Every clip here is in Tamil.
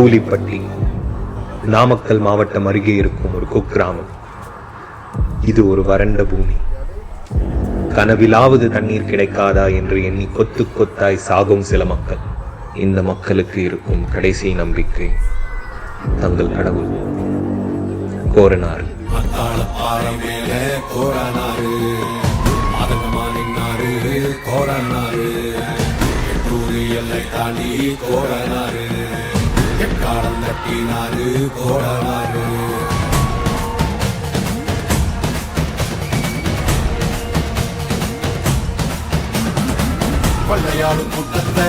கூலிப்பட்டி நாமக்கல் மாவட்டம் அருகே இருக்கும் ஒரு குக்கிராமம். இது ஒரு வறண்ட பூமி. கனவிலாவது தண்ணீர் கிடைக்காதா என்று எண்ணி கொத்து கொத்தாய் சாகும் சில மக்கள். இந்த மக்களுக்கு இருக்கும் கடைசி நம்பிக்கை தங்கள் கடவுள் கோரனாறு. கொள்ளையாளும் கூட்டத்தை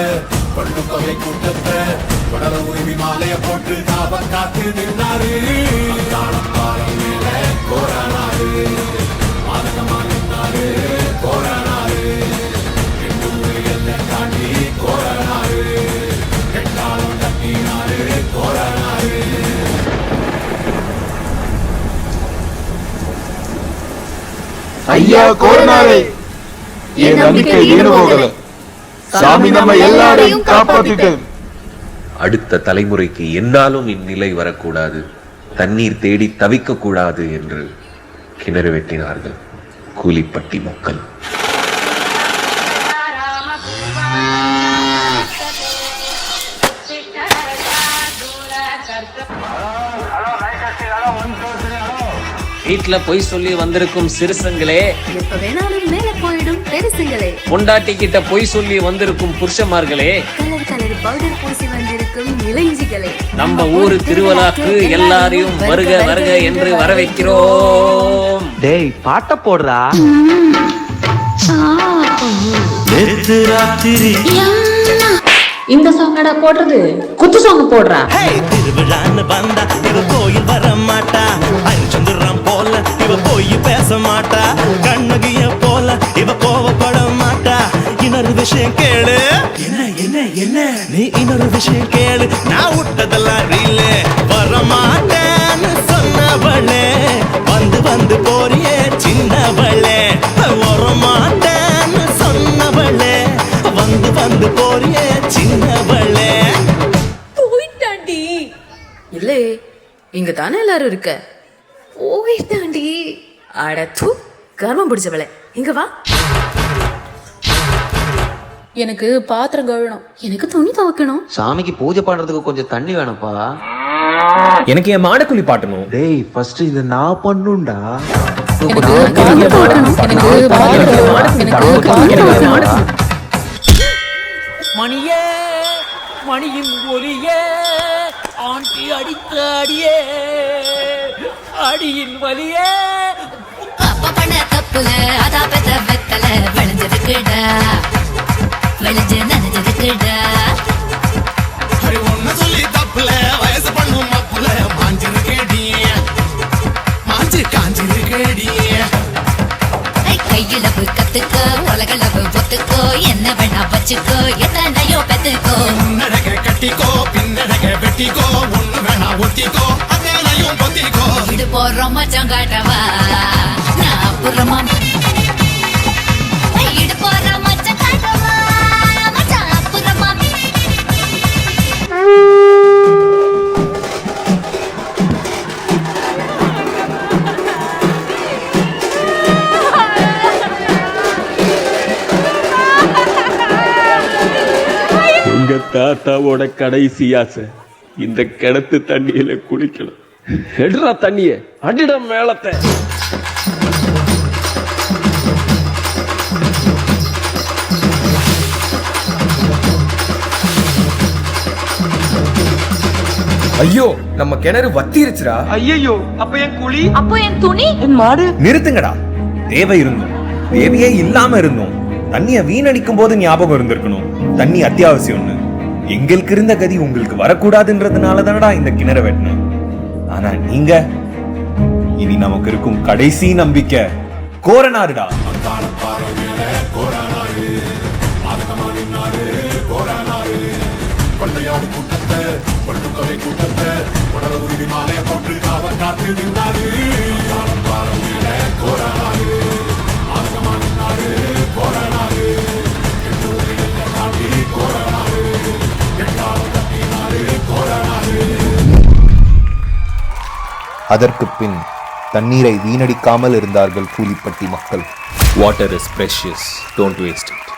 கொள்ளு தொகை கூட்டத்தை வடல உரிமை மாலைய போட்டு தாபம் காத்து நின்றாரு. கோரானாரு மாதகமா நின்றாரு. கோரானாரு எல்லை தாண்டி கோரானாரு எட்டாளம் தட்டினாரு. கோரானாரு ஐயா கோரனாரே, என் நம்பிக்கை வீணு போகல. சாமி நம்ம எல்லாரையும் காப்பாத்திட்டு. அடுத்த தலைமுறைக்கு என்னாலும் இந்நிலை வரக்கூடாது, தண்ணீர் தேடி தவிக்க கூடாது என்று கிணறு வெட்டினார்கள் கூலிப்பட்டி மக்கள். வீட்டுல பொய் சொல்லி வந்திருக்கும் சிறுசங்களே, எப்ப வேணாலும் மேல போயிடும் பெருசுங்களே, பொண்டாட்டி கிட்ட பொய் சொல்லி வந்திருக்கும் புருஷமார்களே, கலர் கலர் பவுடர் பூசி வந்திருக்கும் இளைஞிகளே, நம்ம ஊரு திருவிழாக்கு எல்லாரையும் வருக வருக என்று வரவேற்கிறோம். டேய் பாட்ட போடுறா. இந்த சாங்கடா போடுறது, குத்து சாங்க போடுறா. திருவிழான்னு வந்தா இவ கோயில் வர மாட்டா. அரிச்சந்திரம் போல இவ போய் பேச மாட்டா. கண்ணகிய போல இவ கோவப்பட மாட்டா. இன்னொரு விஷயம் கேளு. என்ன என்ன என்ன நீ இன்னொரு விஷயம் கேளு. நான் விட்டதெல்லாம் ரீல வர மாட்டேன்னு சொன்னவளே, வந்து வந்து போறியே சின்னவளே. வர மாட்டேன்னு சொன்னவளே, வந்து வந்து போறியே சின்னவளே. போயிட்டாண்டி. இல்லே, இங்க தானே எல்லாரும் இருக்க. போயிட்டாண்டி. அடத்து கர்மம் பிடிச்சவளே, இங்க வா. எனக்கு பாத்திரம் கழுவணும், எனக்கு துணி துவைக்கணும், சாமிக்கு பூஜை பண்றதுக்கு கொஞ்சம் தண்ணி வேணும்ப்பா. எனக்கு என் மாடு குளிப்பாட்டணும். டேய் ஃபர்ஸ்ட் இத நான் பண்ணுண்டா. மணியே மணியின் ஒலியே, ஆண்டி அடித்த அடியே, அடியின் வலியே. அப்பா பண்ண தப்புல அதா பெத்த வெத்தல விளைஞ்சிருக்குடா, விளைஞ்சு நனைஞ்சிருக்குடா. ஒன்னு சொல்லி தப்புல வயசு பண்ணும் மப்புல மாஞ்சிருக்கேடி, மாஞ்சு காஞ்சிருக்கேடி. கையிலவு கத்துக்கோ, உலகளவு ஒத்துக்கோ, என்ன வேணா வச்சுக்கோ, எத்தனையோ பெத்துக்கோ. முன்னடக கட்டிக்கோ பின்னடக வெட்டிக்கோ, ஒண்ணு வேணா ஒத்திக்கோ அதேனையும் பொத்திக்கோ. இது போறோம் மச்சான் காட்டவா, நான் அப்புறமா இது போறோம் மச்சான் காட்டவா, மச்சான் அப்புறமா. எங்க தாத்தாவோட கடைசி ஆசை இந்த கிணத்து தண்ணியில குளிக்கணும். எடுறா தண்ணிய, அடிட மேளத்தை. ஐயோ நம்ம கிணறு வத்திருச்சுடா. ஐயோ அப்ப என் குழி, அப்போ என் துணி, என் மாடு. நிறுத்துங்கடா. தேவை இருந்தோம், தேவையே இல்லாம இருந்தோம். தண்ணிய வீணடிக்கும் போது ஞாபகம் இருந்திருக்கணும், தண்ணி அத்தியாவசியம்னு. எங்களுக்கு இருந்த கதி உங்களுக்கு வரக்கூடாதுன்றதுனால தானடா இந்த கிணறு வெட்டணும். ஆனா நீங்க இனி நமக்கு இருக்கும் கடைசி நம்பிக்கை கோரனாருடா. கொள்ளையாடு கூட்டத்தை கொள்ளு தொகை கூட்டத்தை வடல உரிமை மாலைய போட்டு காவல் காத்து நின்றாரு. கோரானாரு மாதகமா நின்றாரு. கோரானாரு எட்டு தாண்டி கோரானாரு எட்டாளம் தட்டினாரு. கோரானாரு அதற்கு பின் தண்ணீரை வீணடிக்காமல் இருந்தார்கள் கூலிப்பட்டி மக்கள். Water is precious. Don't waste it.